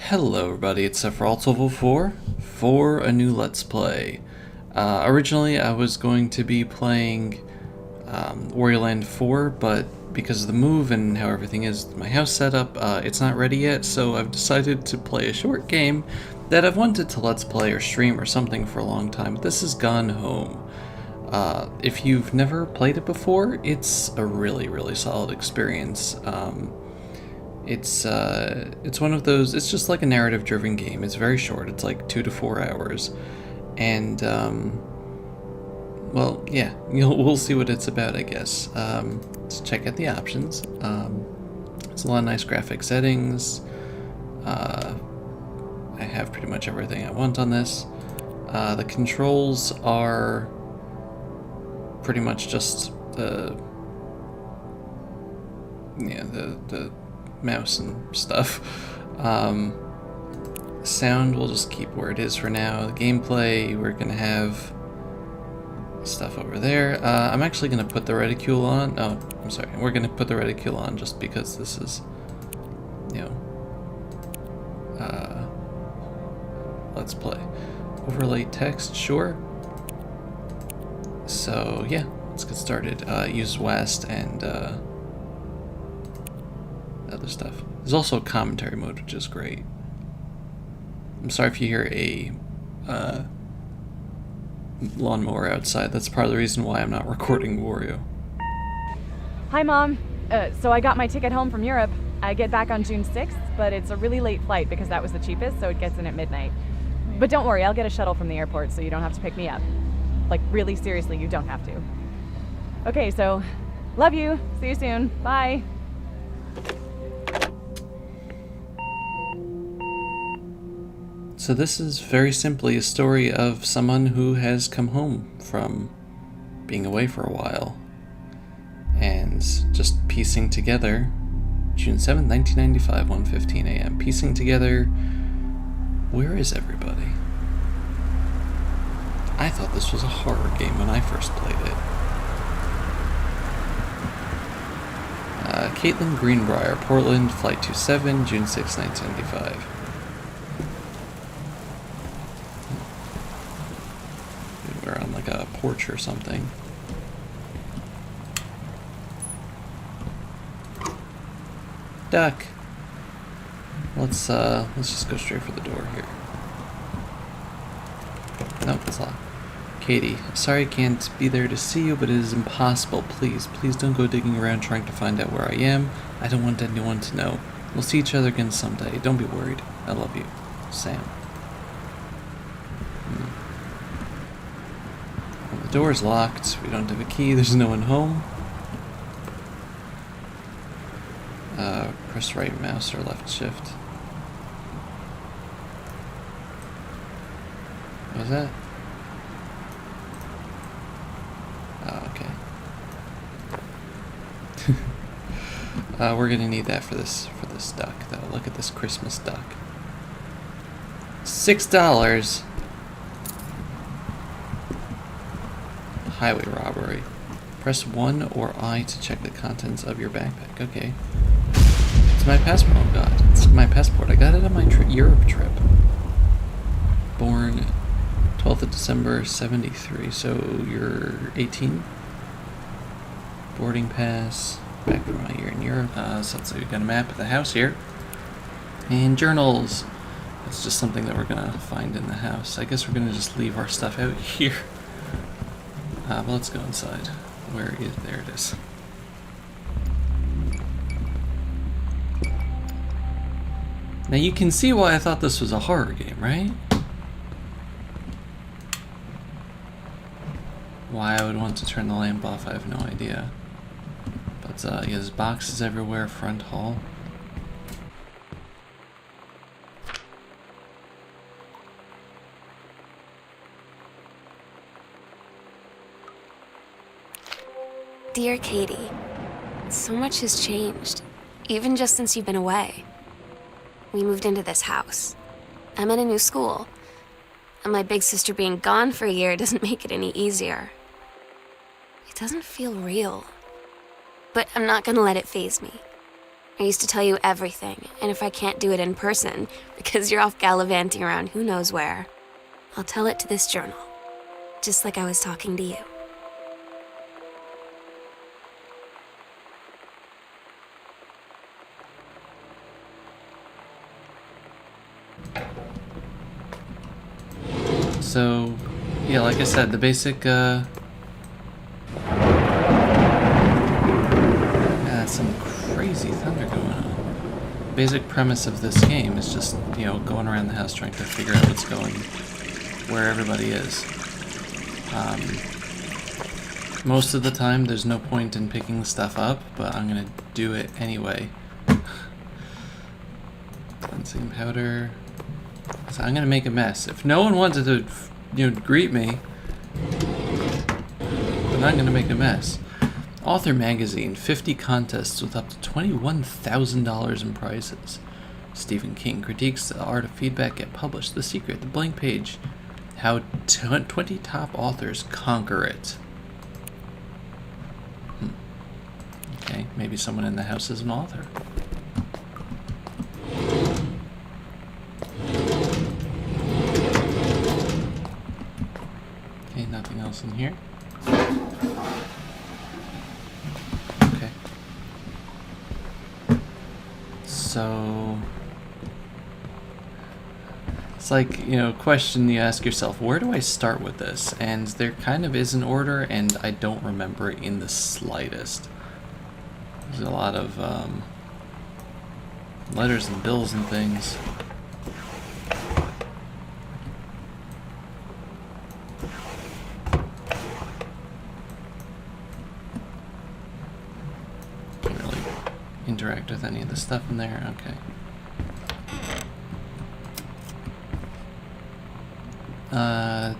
Hello everybody, it's Sephiroth4 for a new Let's Play. Originally I was going to be playing Wario Land 4, but because of the move and how everything is my house set up, it's not ready yet, so I've decided to play a short game that I've wanted to Let's Play or stream or something for a long time. This is Gone Home. If you've never played it before, it's a really solid experience. It's one of those. It's just like a narrative-driven game. It's very short. It's like 2 to 4 hours, and well, yeah, we'll see what it's about, I guess. Let's check out the options. It's a lot of nice graphic settings. I have pretty much everything I want on this. The controls are pretty much just the mouse and stuff. Sound we'll just keep where it is for now. The gameplay, we're gonna have stuff over there. I'm actually gonna put the reticule on. Oh, I'm sorry. We're gonna put the reticule on just because this is, let's play. Overlay text, sure. So yeah, let's get started. Use West and other stuff. There's also a commentary mode, which is great. I'm sorry if you hear a lawnmower outside. That's part of the reason why I'm not recording Wario. Hi, Mom. So I got my ticket home from Europe. I get back on June 6th, but it's a really late flight because that was the cheapest, so it gets in at midnight. But don't worry, I'll get a shuttle from the airport so you don't have to pick me up. Like, really seriously, you don't have to. Okay, so love you. See you soon. Bye. So this is very simply a story of someone who has come home from being away for a while and just piecing together, June 7th, 1995, 1:15 a.m., piecing together, where is everybody? I thought this was a horror game when I first played it. Caitlin Greenbrier, Portland, Flight 27, June 6, 1995. We're on like a porch or something. Duck. Let's just go straight for the door here. Nope, it's locked. Katie, sorry I can't be there to see you, but it is impossible. Please don't go digging around trying to find out where I am. I don't want anyone to know. We'll see each other again someday. Don't be worried. I love you. Sam. Well, the door is locked. We don't have a key. There's no one home. Press right mouse or left shift. What was that? Oh, okay. We're gonna need that for this duck, though. Look at this Christmas duck. $6. Highway robbery. Press 1 or I to check the contents of your backpack. Okay. It's my passport. Oh god, it's my passport. I got it on my Europe trip. Born 12th of December, 73. So you're 18? Boarding pass. Back from my year in Europe. So let's say we've got a map of the house here. And journals. It's just something that we're gonna find in the house. I guess we're gonna just leave our stuff out here. But let's go inside. Where is, there it is. Now you can see why I thought this was a horror game, right? Why I would want to turn the lamp off, I have no idea. But yeah, there's boxes everywhere, front hall. Dear Katie, so much has changed, even just since you've been away. We moved into this house. I'm in a new school, and my big sister being gone for a year doesn't make it any easier. It doesn't feel real, but I'm not gonna let it faze me. I used to tell you everything, and if I can't do it in person, because you're off gallivanting around who knows where, I'll tell it to this journal, just like I was talking to you. So, yeah, like I said, the basic, that's some crazy thunder going on. Basic premise of this game is just, you know, going around the house trying to figure out what's going, where everybody is. Most of the time, there's no point in picking stuff up, but I'm gonna do it anyway. Cleansing powder. So I'm gonna make a mess. If no one wanted to, you know, greet me, then I'm gonna make a mess. Author Magazine, 50 contests with up to $21,000 in prizes. Stephen King critiques the art of feedback get published. The Secret, The Blank Page, how 20 top authors conquer it. Okay, maybe someone in the house is an author. Okay, nothing else in here. Okay. So it's like, you know, question you ask yourself, where do I start with this? And there kind of is an order, and I don't remember it in the slightest. There's a lot of letters and bills and things. Can't really interact with any of the stuff in there. Okay.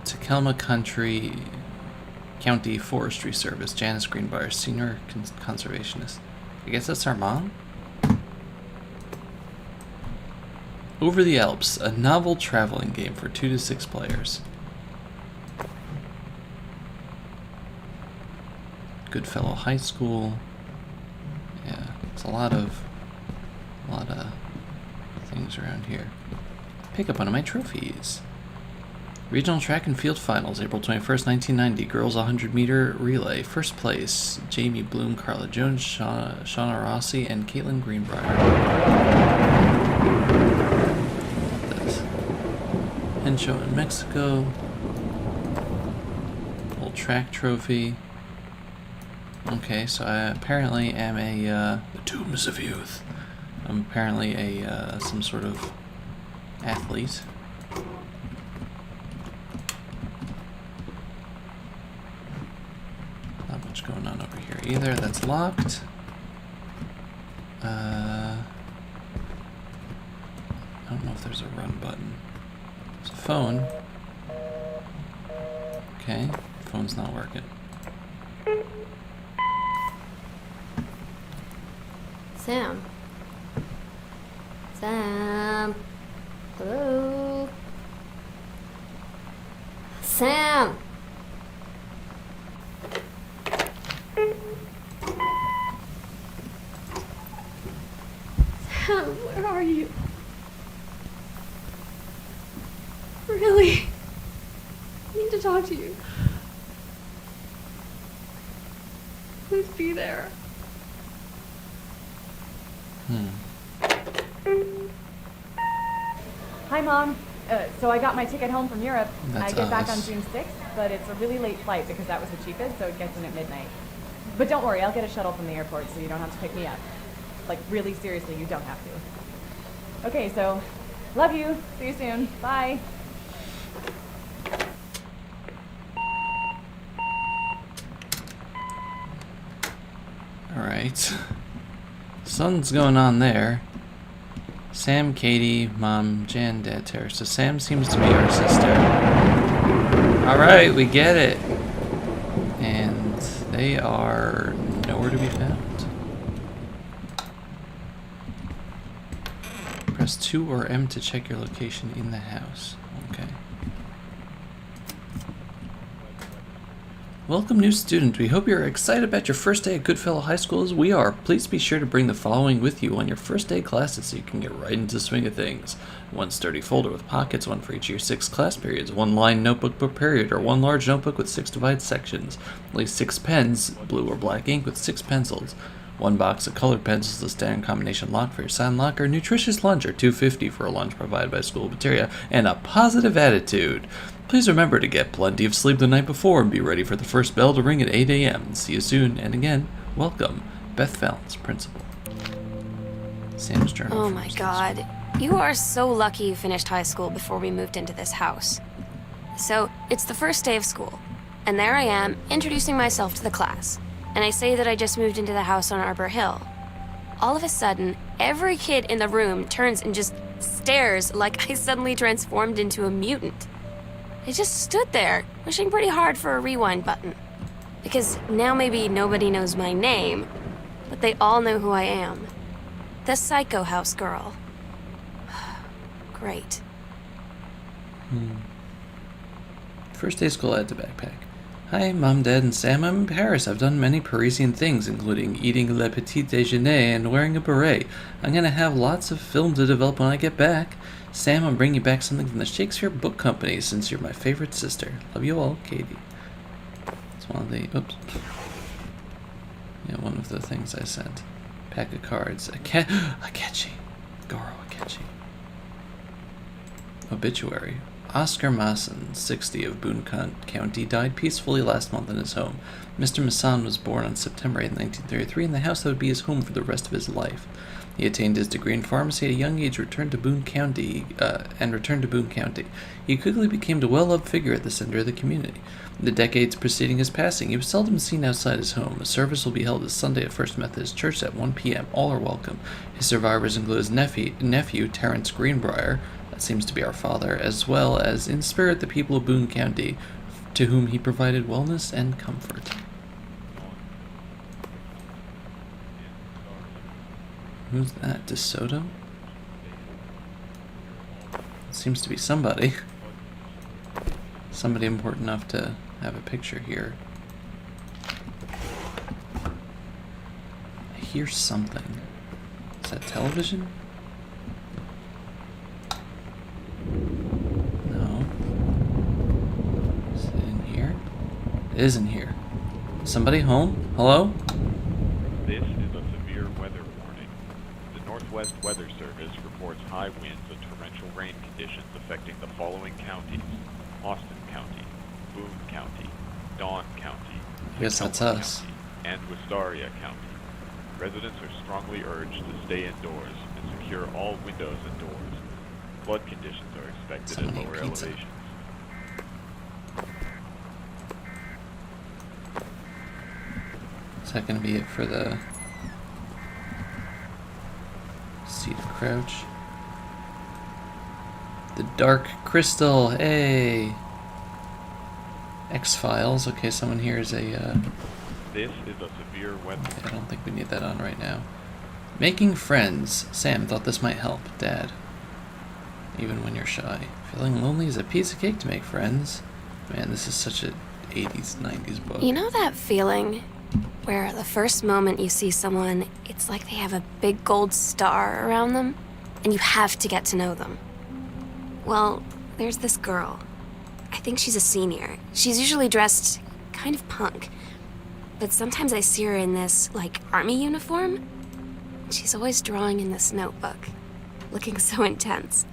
Takelma County Forestry Service, Janice Greenbrier, Senior Conservationist. I guess that's our mom? Over the Alps, a novel traveling game for 2 to 6 players. Goodfellow High School. Yeah, it's a lot of things around here. Pick up one of my trophies. Regional Track and Field Finals, April 21st, 1990. Girls 100-meter relay. First place, Jamie Bloom, Carla Jones, Shauna Rossi, and Caitlin Greenbrier. What's this? Hen show in Mexico. Old track trophy. Okay, so I apparently am the Tombs of Youth. I'm apparently some sort of athlete. Going on over here either. That's locked. I don't know if there's a run button. There's a phone. Okay, phone's not working. Sam. Sam. Hello. Sam. Sam, where are you? Really? I need to talk to you. Please be there. Hi, Mom. So I got my ticket home from Europe. That's I get back on us. June 6th, but it's a really late flight because that was the cheapest, so it gets in at midnight. But don't worry, I'll get a shuttle from the airport so you don't have to pick me up. Like, really seriously, you don't have to. Okay, so, love you. See you soon. Bye. Alright. Something's going on there. Sam, Katie, Mom, Jan, Dad, Tara. So Sam seems to be our sister. Alright, we get it. And they are nowhere to be found. Press 2 or M to check your location in the house. Okay. Welcome, new student. We hope you're excited about your first day at Goodfellow High School as we are. Please be sure to bring the following with you on your first day classes so you can get right into the swing of things. One sturdy folder with pockets, one for each of your 6 class periods, one lined notebook per period, or one large notebook with 6 divided sections. At least 6 pens, blue or black ink with 6 pencils. One box of colored pencils, the standard combination lock for your sign locker, nutritious lunch or $2.50 for a lunch provided by school cafeteria, and a positive attitude. Please remember to get plenty of sleep the night before and be ready for the first bell to ring at 8 a.m. See you soon, and again, welcome, Beth Valance, Principal. Sam's journal. Oh my god. You are so lucky you finished high school before we moved into this house. So, it's the first day of school, and there I am, introducing myself to the class. And I say that I just moved into the house on Arbor Hill. All of a sudden, every kid in the room turns and just stares like I suddenly transformed into a mutant. I just stood there, wishing pretty hard for a rewind button. Because now maybe nobody knows my name, but they all know who I am. The Psycho House girl. Great. First day of school, add to backpack. Hi, Mom, Dad, and Sam. I'm in Paris. I've done many Parisian things, including eating le petit déjeuner and wearing a beret. I'm gonna have lots of film to develop when I get back. Sam, I'm bringing you back something from the Shakespeare Book Company, since you're my favorite sister. Love you all, Katie. It's one of the... Oops. Yeah, one of the things I sent. Pack of cards. Akechi. Goro Akechi. Obituary. Oscar Masson, 60, of Boone County, died peacefully last month in his home. Mr. Masson was born on September 8, 1933, in the house that would be his home for the rest of his life. He attained his degree in pharmacy at a young age, returned to Boone County. He quickly became a well-loved figure at the center of the community. In the decades preceding his passing, he was seldom seen outside his home. A service will be held this Sunday at First Methodist Church at 1 p.m. All are welcome. His survivors include his nephew Terrence Greenbrier, that seems to be our father, as well as, in spirit, the people of Boone County, to whom he provided wellness and comfort. Who's that? DeSoto? Seems to be somebody. Somebody important enough to have a picture here. I hear something. Is that television? No. Is it in here? It is in here. Somebody home? Hello? This is a severe weather warning. The Northwest Weather Service reports high winds and torrential rain conditions affecting the following counties: Austin County, Boone County, Dawn County, I guess that's Tacoma us. County, and Wistaria County. Residents are strongly urged to stay indoors and secure all windows and doors. Flood conditions are expected at Somebody lower ate pizza. elevations. Is that going to be it for the Seat of Crouch? The Dark Crystal, hey! X-Files, okay, someone here is a, This is a severe weather. I don't think we need that on right now. Making friends. Sam thought this might help, Dad. Even when you're shy. Feeling lonely is a piece of cake to make friends. Man, this is such a 80s, 90s book. You know that feeling where the first moment you see someone, it's like they have a big gold star around them, and you have to get to know them? Well, there's this girl. I think she's a senior. She's usually dressed kind of punk, but sometimes I see her in this, like, army uniform. She's always drawing in this notebook, looking so intense.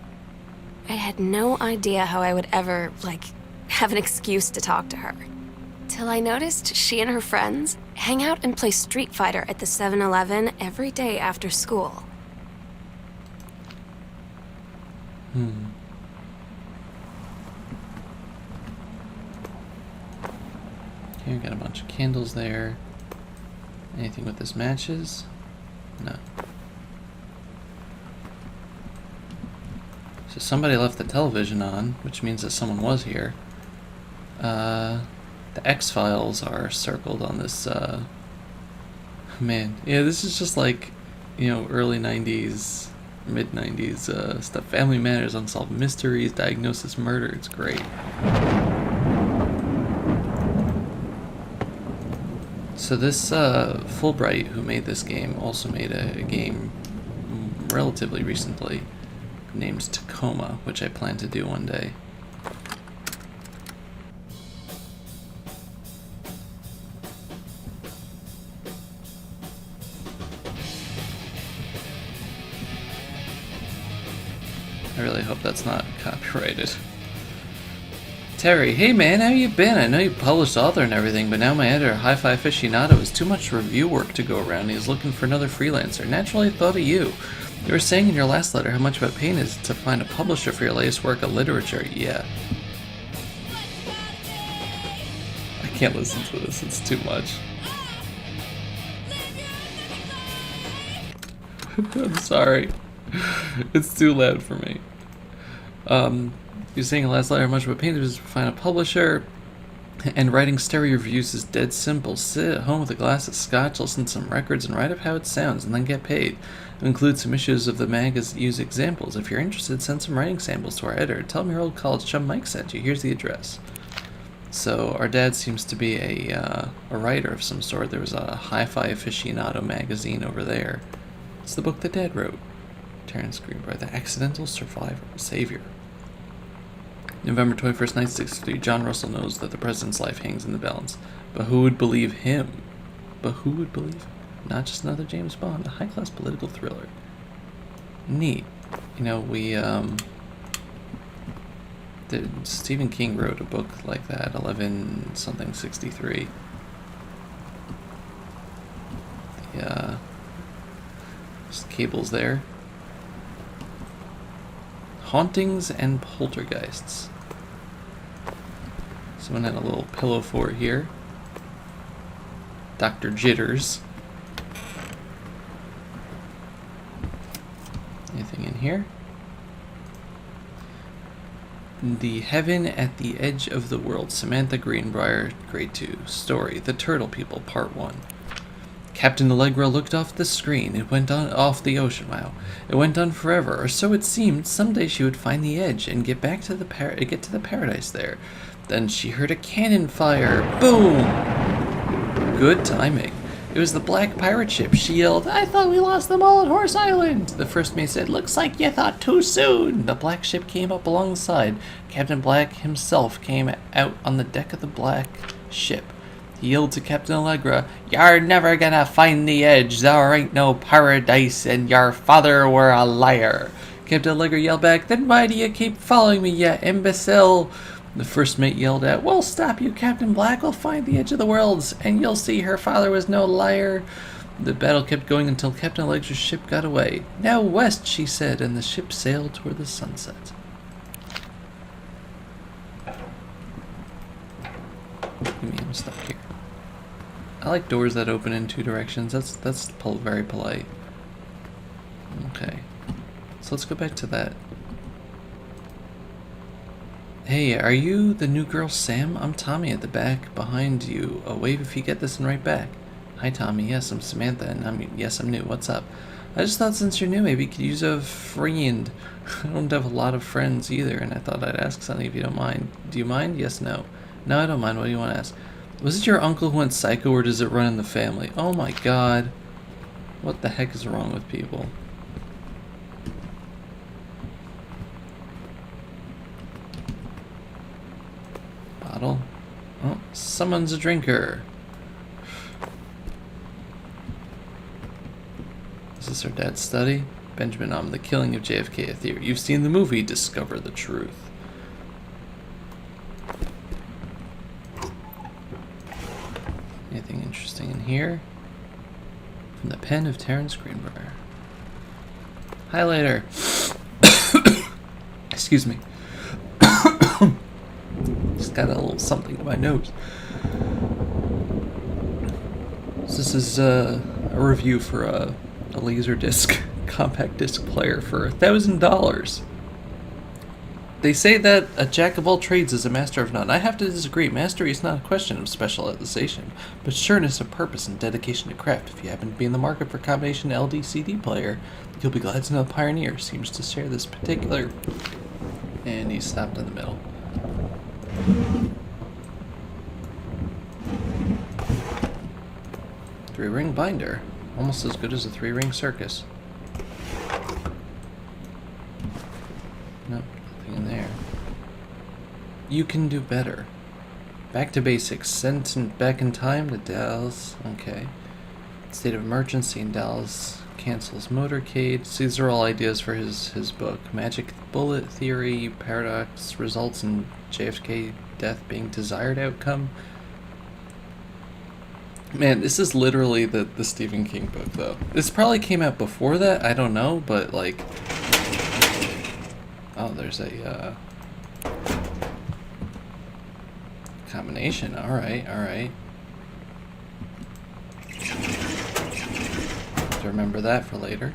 I had no idea how I would ever, like, have an excuse to talk to her. Till I noticed she and her friends hang out and play Street Fighter at the 7-Eleven every day after school. Okay, we got a bunch of candles there. Anything with this matches? No. So somebody left the television on, which means that someone was here. The X-Files are circled on this, man. Yeah, this is just like, you know, early 90s, mid-90s stuff. Family Matters, Unsolved Mysteries, Diagnosis Murder. It's great. So this Fulbright, who made this game, also made a game relatively recently named Tacoma, which I plan to do one day. I really hope that's not copyrighted. Terry, hey man, how you been? I know you published author and everything, but now my editor, Hi-Fi Aficionado, has too much review work to go around. He's looking for another freelancer. Naturally, I thought of you. You were saying in your last letter how much of a pain it is to find a publisher for your latest work of literature. Yeah. I can't listen to this. It's too much. I'm sorry. It's too loud for me. You're saying in the last letter how much of a pain it is to find a publisher, and writing stereo reviews is dead simple. Sit at home with a glass of scotch, listen to some records, and write up how it sounds, and then get paid. It'll include some issues of the mag as use examples. If you're interested, send some writing samples to our editor. Tell him your old college chum Mike sent you. Here's the address. So our dad seems to be a writer of some sort. There was a Hi-Fi Aficionado magazine over there. It's the book that Dad wrote. Terrence Greenbrier, The Accidental Survivor, Savior. November 21st, 1963. John Russell knows that the president's life hangs in the balance. But who would believe him? But who would believe him? Not just another James Bond, a high-class political thriller. Neat. You know, Stephen King wrote a book like that, 11-something-63. Just cables there. Hauntings and poltergeists. Someone had a little pillow fort here. Dr. Jitters. Anything in here? The Heaven at the Edge of the World. Samantha Greenbrier, Grade 2. Story, The Turtle People, Part 1. Captain Allegra looked off the screen. It went on off the ocean. Wow. It went on forever, or so it seemed. Someday she would find the edge and get back to the paradise there. Then she heard a cannon fire. Boom! Good timing. It was the black pirate ship. She yelled, "I thought we lost them all at Horse Island." The first mate said, "Looks like you thought too soon." The black ship came up alongside. Captain Black himself came out on the deck of the black ship. He yelled to Captain Allegra, "You're never gonna find the edge. There ain't no paradise, and your father were a liar." Captain Allegra yelled back, "Then why do you keep following me, you imbecile?" The first mate yelled out, "We'll stop you, Captain Black. We'll find the edge of the worlds, and you'll see her father was no liar." The battle kept going until Captain Allegra's ship got away. "Now west," she said, and the ship sailed toward the sunset. I'm stuck here. I like doors that open in two directions. That's very polite. Okay, so let's go back to that. Hey, are you the new girl Sam? I'm Tommy at the back behind you. Wave if you get this and right back. Hi Tommy, yes, I'm Samantha, and I'm new. What's up? I just thought since you're new, maybe you could use a friend. I don't have a lot of friends either, and I thought I'd ask something if you don't mind. Do you mind? Yes, no. No, I don't mind. What do you want to ask? Was it your uncle who went psycho, or does it run in the family? Oh my god. What the heck is wrong with people? Bottle. Oh, someone's a drinker. Is this our dad's study? Benjamin, The Killing of JFK, a theory. You've seen the movie, discover the truth. Anything interesting in here? From the pen of Terrence Greenbrier. Highlighter. Excuse me. Just got a little something in my nose. So this is a review for a Laserdisc compact disc player for $1,000. They say that a jack of all trades is a master of none. I have to disagree. Mastery is not a question of specialization, but sureness of purpose and dedication to craft. If you happen to be in the market for a combination LD-CD player, you'll be glad to know Pioneer seems to share this particular... And he stopped in the middle. 3-ring binder. Almost as good as a 3-ring circus. Nope, nothing in there. You can do better. Back to basics. Sent back in time to Dallas. Okay. State of emergency in Dallas. Cancels motorcade. So these are all ideas for his book. Magic bullet theory. Paradox results in JFK death being desired outcome. Man, this is literally the Stephen King book, though. This probably came out before that. I don't know, but like... Oh, there's a combination. Alright, alright. To remember that for later.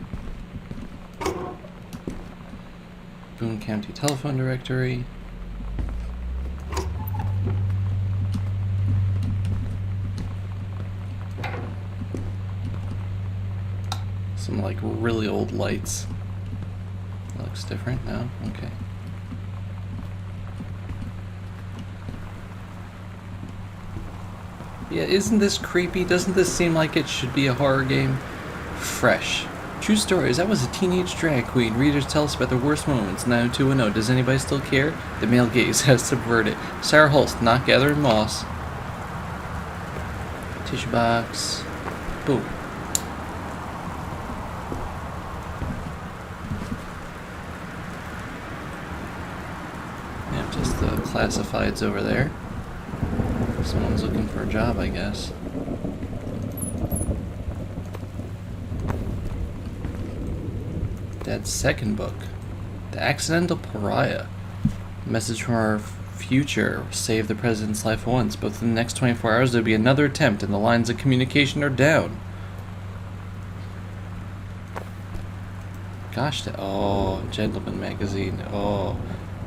Boone County telephone directory. Some like really old lights. Looks different now. Okay. Yeah, isn't this creepy? Doesn't this seem like it should be a horror game? Fresh. True stories. I was a teenage drag queen. Readers tell us about the worst moments. 90210. Does anybody still care? The male gaze has subverted. Sarah Holst, not gathering moss. Tissue box. Boom. Yeah, just the classifieds over there. Someone's looking for a job, I guess. Dad's second book. The Accidental Pariah. A message from our future. Save the president's life once, but within the next 24 hours there'll be another attempt and the lines of communication are down. Gosh, oh, Gentleman magazine. Oh,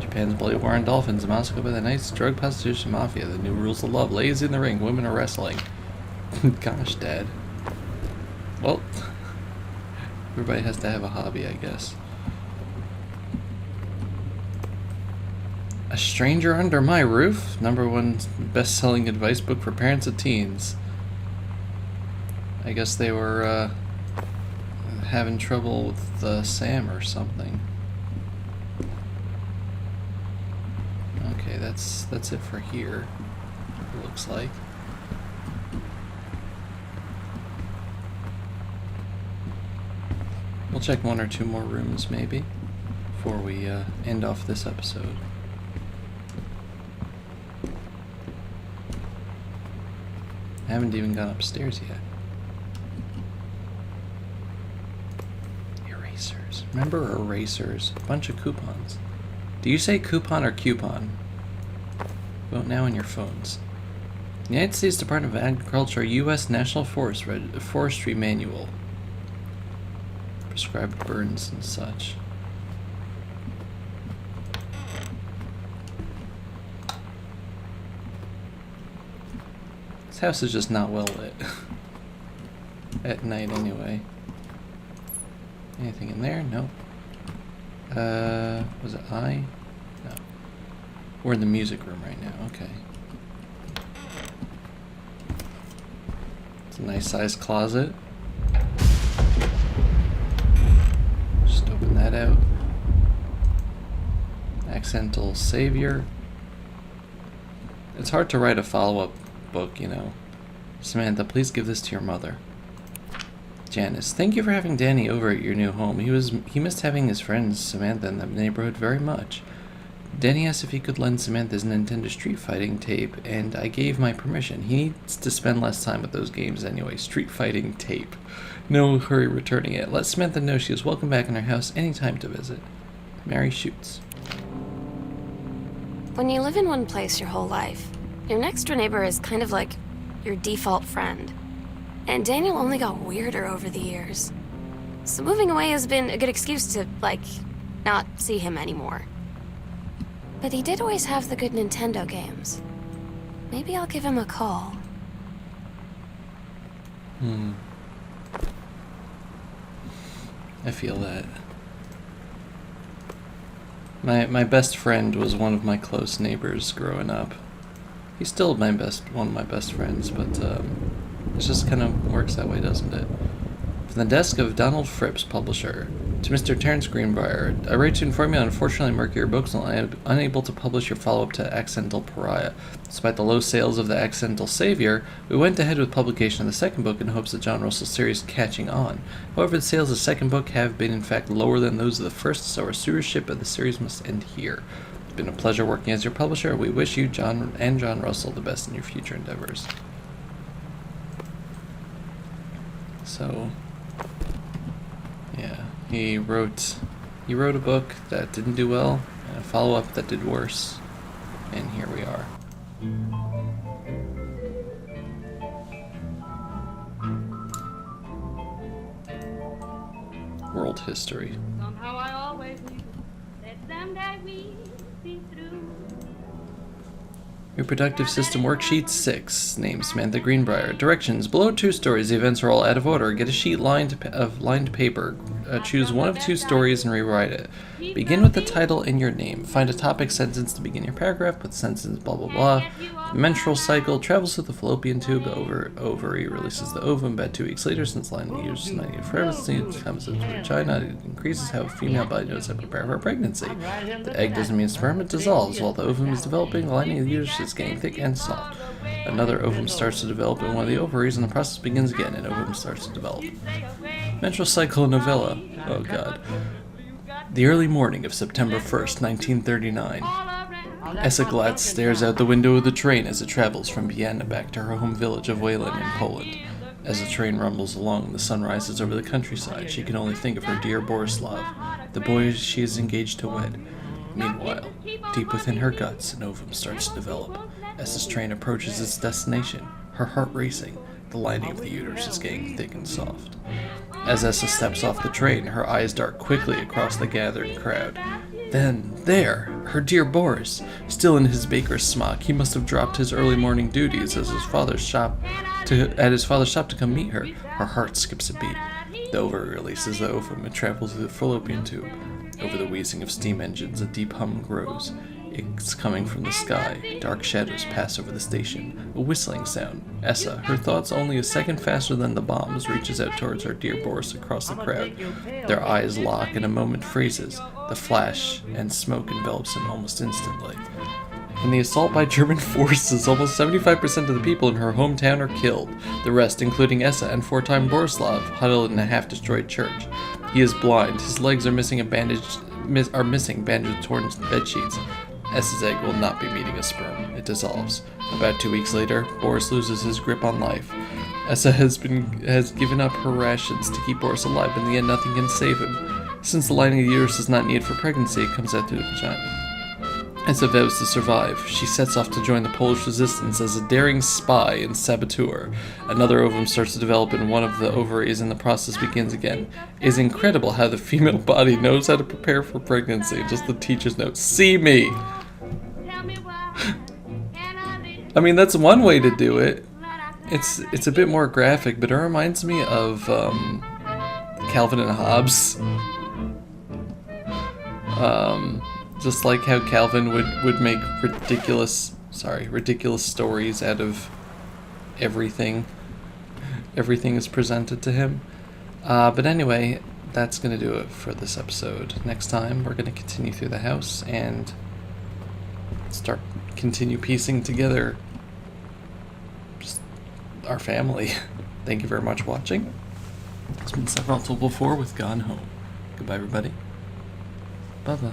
Japan's bloody war on dolphins. Moscow by the Knights. Drug prostitution mafia. The new rules of love. Ladies in the ring. Women are wrestling. Gosh, Dad. Well, everybody has to have a hobby, I guess. A Stranger Under My Roof. #1 best-selling advice book for parents of teens. I guess they were having trouble with Sam or something. Okay, that's it for here. It looks like. We'll check 1 or 2 more rooms maybe before we end off this episode. I haven't even gone upstairs yet. Erasers. Remember erasers? A bunch of coupons. Do you say coupon or coupon? Vote now on your phones. United States Department of Agriculture, U.S. National Forestry Manual. Prescribed burns and such. This house is just not well lit. At night anyway. Anything in there? Nope. Was it I? No. We're in the music room right now, okay. It's a nice sized closet. Just open that out. Accidental Savior. It's hard to write a follow-up book, you know. Samantha, please give this to your mother. Janice, thank you for having Danny over at your new home. He missed having his friends Samantha in the neighborhood very much. Danny asked if he could lend Samantha's Nintendo Street Fighting tape, and I gave my permission. He needs to spend less time with those games anyway. Street Fighting tape. No hurry returning it. Let Samantha know she is welcome back in her house anytime to visit. Mary Shoots. When you live in one place your whole life, your next door neighbor is kind of like your default friend. And Daniel only got weirder over the years. So moving away has been a good excuse to, like, not see him anymore. But he did always have the good Nintendo games. Maybe I'll give him a call. I feel that. My best friend was one of my close neighbors growing up. He's still one of my best friends, but It just kind of works that way, doesn't it? From the desk of Donald Phipps, publisher. To Mr. Terence Greenbrier, I write to inform you, unfortunately, Mercury Books will be unable to publish your follow-up to Accidental Pariah. Despite the low sales of The Accidental Savior, we went ahead with publication of the second book in hopes of John Russell's series catching on. However, the sales of the second book have been, in fact, lower than those of the first, so our stewardship of the series must end here. It's been a pleasure working as your publisher. We wish you, John Russell, the best in your future endeavors. So, yeah, he wrote a book that didn't do well, and a follow-up that did worse, and here we are. World history. Somehow I always knew that someday we'd be through. Reproductive System Worksheet 6. Name Samantha Greenbrier. Directions. Below 2 stories, the events are all out of order. Get a sheet of lined paper. Choose one of 2 stories and rewrite it. Begin with the title and your name. Find a topic sentence to begin your paragraph. Put the sentence blah blah blah. The menstrual cycle travels through the fallopian tube. The ovary releases the ovum. About 2 weeks later, since lining uses not needed for pregnancy, it comes into the vagina. It increases how a female body knows how to prepare for pregnancy. The egg doesn't mean sperm, it dissolves. While the ovum is developing, the lining of the uterus is getting thick and soft. Another ovum starts to develop in one of the ovaries, and the process begins again. An ovum starts to develop. Menstrual cycle novella. Oh god. The early morning of September 1st, 1939. Essa Glatz stares out the window of the train as it travels from Vienna back to her home village of Wayland in Poland. As the train rumbles along and the sun rises over the countryside, she can only think of her dear Borislav, the boy she is engaged to wed. Meanwhile, deep within her guts, an ovum starts to develop. As this train approaches its destination, her heart racing, the lining of the uterus is getting thick and soft. As Essa steps off the train, her eyes dart quickly across the gathered crowd. Then, there, her dear Boris, still in his baker's smock. He must have dropped his early morning duties at his father's shop to come meet her. Her heart skips a beat. The ovary releases the ovum and travels through the fallopian tube. Over the wheezing of steam engines, a deep hum grows. It's coming from the sky. Dark shadows pass over the station. A whistling sound. Essa, her thoughts only a second faster than the bombs, reaches out towards her dear Boris across the crowd. Their eyes lock and a moment freezes. The flash and smoke envelops him almost instantly. In the assault by German forces, almost 75% of the people in her hometown are killed. The rest, including Essa and 4-time Borislav, huddled in a half-destroyed church. He is blind. His legs are missing bandaged torn bedsheets. Essa's egg will not be meeting a sperm. It dissolves. About 2 weeks later, Boris loses his grip on life. Essa has given up her rations to keep Boris alive, but in the end nothing can save him. Since the lining of the uterus is not needed for pregnancy, it comes out through the vagina. Essa vows to survive. She sets off to join the Polish resistance as a daring spy and saboteur. Another ovum starts to develop in one of the ovaries and the process begins again. It is incredible how the female body knows how to prepare for pregnancy. Just the teacher's note. See me! I mean, that's one way to do it. It's a bit more graphic, but it reminds me of Calvin and Hobbes. Just like how Calvin would make ridiculous stories out of everything. Everything is presented to him. But anyway, that's going to do it for this episode. Next time, we're going to continue through the house and continue piecing together just our family. Thank you very much for watching. It's been Sephiroth Level 4 with Gone Home. Goodbye, everybody. Bye-bye.